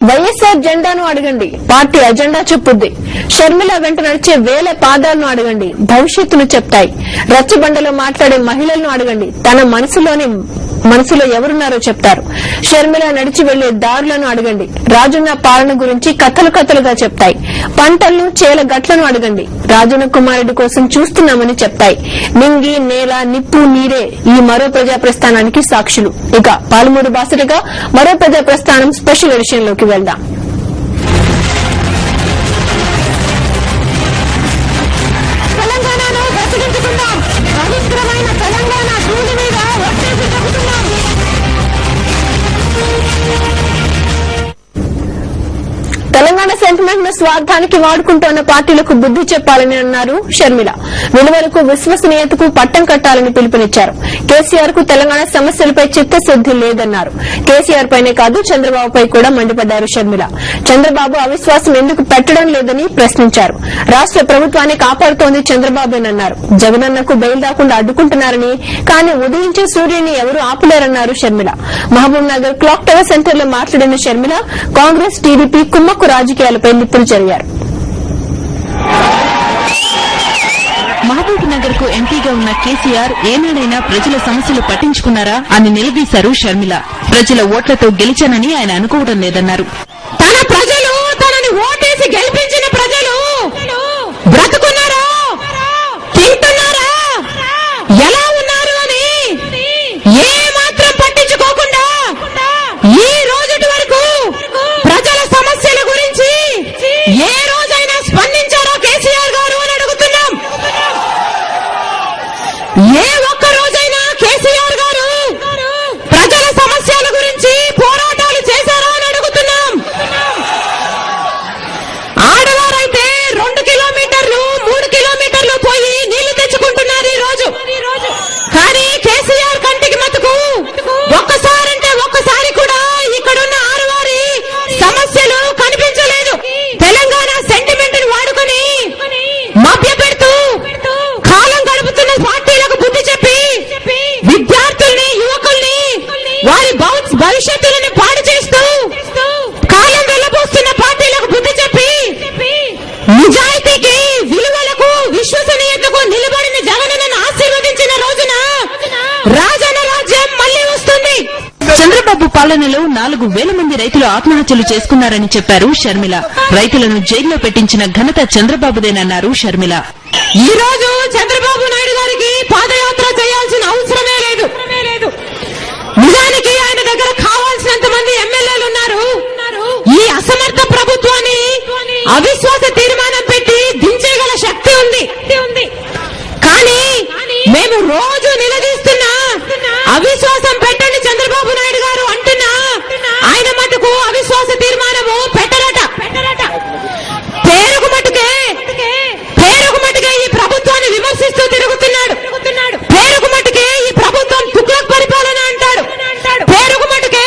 వైఎస్ఆర్ జెండాను అడగండి, party agenda చెప్పుద్ది. Sharmila వెంట నడిచే వేల పాదాలను అడగండి, భవిష్యత్తును చెప్తాయి. రచ్చబండలో మాట్లాడే మహిళలను అడగండి, తన మనసులో ఎవరున్నారో చెప్తారు. షర్మిల నడిచి వెళ్లే దారులను అడగండి, రాజన్న పాలన గురించి కథలుగా చెప్తాయి. పంటలను చేల గట్లను అడగండి, రాజన్న కుమారుడి కోసం చూస్తున్నామని చెప్తాయి. నింగి నేల నిప్పు నీరే ఈ మరో ప్రజా ప్రస్థానానికి సాక్షులు. ఇక పాలమూరు బాసటగా మరో ప్రజా ప్రస్థానం స్పెషల్ ఎడిషన్ లోకి వెళ్దాం. తెలంగాణలో దర్శించుకుందాం, పవిత్రమైన తెలంగాణ భూమి మీద ఒట్టేసి చెబుతున్నాం. తెలంగాణ సెంటిమెంట్ ను స్వార్థానికి వాడుకుంటోన్న పార్టీలకు బుద్ది చెప్పాలని అన్నారు షర్మిల. విలువలకు విశ్వసనీయతకు పట్టం కట్టాలని పిలుపునిచ్చారు. కేసీఆర్ కు తెలంగాణ సమస్యలపై చిత్తశుద్ది లేదన్నారు. కేసీఆర్ పైనే కాదు చంద్రబాబుపై కూడా మండిపడ్డారు షర్మిల. చంద్రబాబు అవిశ్వాసం ఎందుకు పెట్టడం లేదని ప్రశ్నించారు. రాష్ట ప్రభుత్వాన్ని కాపాడుతోంది చంద్రబాబేనన్నారు. జగనన్నకు బెయిల్ రాకుండా అడ్డుకుంటున్నారని, కానీ ఉదయించే సూర్యుని ఎవరూ ఆపలేరన్నారు Sharmila. Mahabubnagar clock tower center లో మాట్లాడిన షర్మిల కాంగ్రెస్ టీడీపీ కుమ్మక్కు రాజకీయాలపై నిప్పులు చెరిగారు. మహబూబ్ నగర్ కు ఎంపీగా ఉన్న కేసీఆర్ ఏనాడైనా ప్రజల సమస్యలు పట్టించుకున్నారా అని నిలదీశారు షర్మిల. ప్రజల ఓట్లతో గెలిచానని ఆయన అనుకోవడం లేదన్నారు. తన ప్రజలు తనని ఓటేసి గెలిపించిన ప్రజలు బ్రతుకున్నారా, తింటున్నారా, ఎలా ఉన్నారు అని ఏ మాత్రం పట్టించుకోకుండా ఈ రోజుటి వరకు ప్రజల సమస్యల గురించి ఏ రోజైనా స్పందించారో కేసీఆర్ గారు అని అడుగుతున్నాం. ఏ ఒక్క రోజైనా కేసీఆర్ గారు ప్రజల సమస్యల గురించి పోరాటాలు చేశారో అని అడుగుతున్నాం. ఆడవారైతే 2 కిలోమీటర్లు 3 కిలోమీటర్లు పోయి నీళ్లు తెచ్చుకుంటున్నారు ఈ రోజు. కానీ కేసీఆర్ కంటికి మతుకు ఒక్కసారంటే ఒక్కసారి కూడా ఇక్కడున్న ఆడవారి సమస్యలు కనిపించలేదు. తెలంగాణ సెంటిమెంట్ ని వాడుకొని మభ్య పెడుతూ కాలం గడుపుతున్న పార్టీలకు బుద్ధి చెప్పి విద్యార్థుల్ని యువకుల్ని వారి భవిష్యత్తులను పాడు చేస్తూ కాలం వెళ్లబోస్తున్న పార్టీలకు బుద్ధి చెప్పి నిజాయితీకి విలువలకు విశ్వసనీయతకు నిలబడిన జగనన్నను ఆశీర్వదించిన రోజున రాజన్న రాజ్యం మళ్లీ వస్తుంది. చంద్రబాబు పాలనలో 4,000 మంది రైతులు ఆత్మహత్యలు చేసుకున్నారని చెప్పారు షర్మిల. రైతులను జైల్లో పెట్టించిన ఘనత చంద్రబాబుదేనన్నారు షర్మిల. ఈ రోజు చంద్రబాబు నాయుడు గారికి పాదయాత్ర చేయాల్సిన అవసరమే లేదు. నిజానికి ఆయన దగ్గర కావాల్సినంత మంది ఎమ్మెల్యేలు ఉన్నారు. ఈ అసమర్థ ప్రభుత్వాన్ని అవిశ్వాస తీర్మానం పెట్టి దించేగల శక్తి ఉంది. కానీ మేము రోజు నిలదీస్తున్నా అవిశ్వాసం పెట్టండి చంద్రబాబు నాయుడు గారు అంటున్నా ఆయన మటుకు అవిశ్వాస తీర్మానము పెట్టరట. పేరుకు మటుకే ఈ ప్రభుత్వాన్ని విమర్శిస్తూ తిరుగుతున్నాడు. పేరుకు మటుకే ఈ ప్రభుత్వం తుగ్లక్ పరిపాలన అంటాడు. పేరుకు మటుకే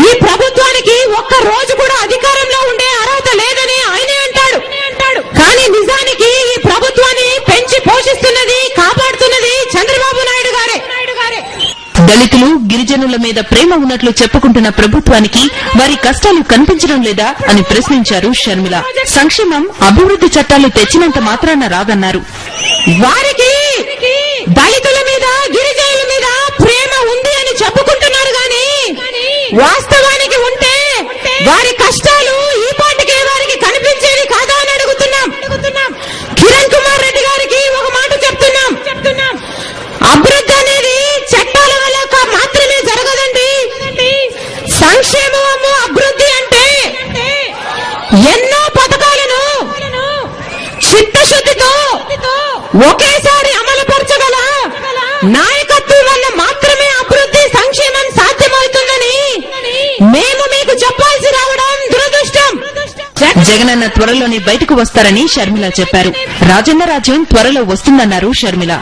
ఈ ప్రభుత్వానికి ఒక్క రోజు కూడా అధికారంలో ఉండే అర్హత లేదని ఆయనే అంటాడు. కానీ నిజానికి ఈ ప్రభుత్వాన్ని పెంచి పోషిస్తున్నది కాపాడుతున్నది చంద్రబాబు నాయుడు గారే. దళితులు గిరిజనుల మీద ప్రేమ ఉన్నట్లు చెప్పుకుంటున్న ప్రభుత్వానికి వారి కష్టాలు కనిపించడం లేదా అని ప్రశ్నించారు షర్మిల. సంక్షేమం అభివృద్ది చట్టాలు తెచ్చినంత మాత్రాన రాదన్నారు. వారికి దళితుల మీద గిరిజనుల మీద ప్రేమ ఉంది అని చెప్పుకుంటున్నారు గాని వాస్తవానికి ఉంటే వారి కష్టాలు ఈ పాటికే వారికి కనిపించేవి కాదా అని అడుగుతున్నాం. కిరణ్ కుమార్ రెడ్డి గారికి ఒక మాట చెప్తున్నాం. అభివృద్ధి అనేది చట్టాల వల్ల మాత్రమే జరగదండి. సంక్షేమము అభివృద్ధి అంటే ఎన్నో పథకాలను చిత్తశుద్ధితో ఒకేసారి అమలుపరచగల నాయకత్వం వల్ల మాత్రమే అభివృద్ధి సంక్షేమం సాధ్యమవుతుందని మేము మీకు చెప్పాల్సి రావడం దురదృష్టం. జగనన్న త్వరలోనే బయటకు వస్తారని షర్మిల చెప్పారు. రాజన్న రాజ్యం త్వరలో వస్తుందన్నారు షర్మిల.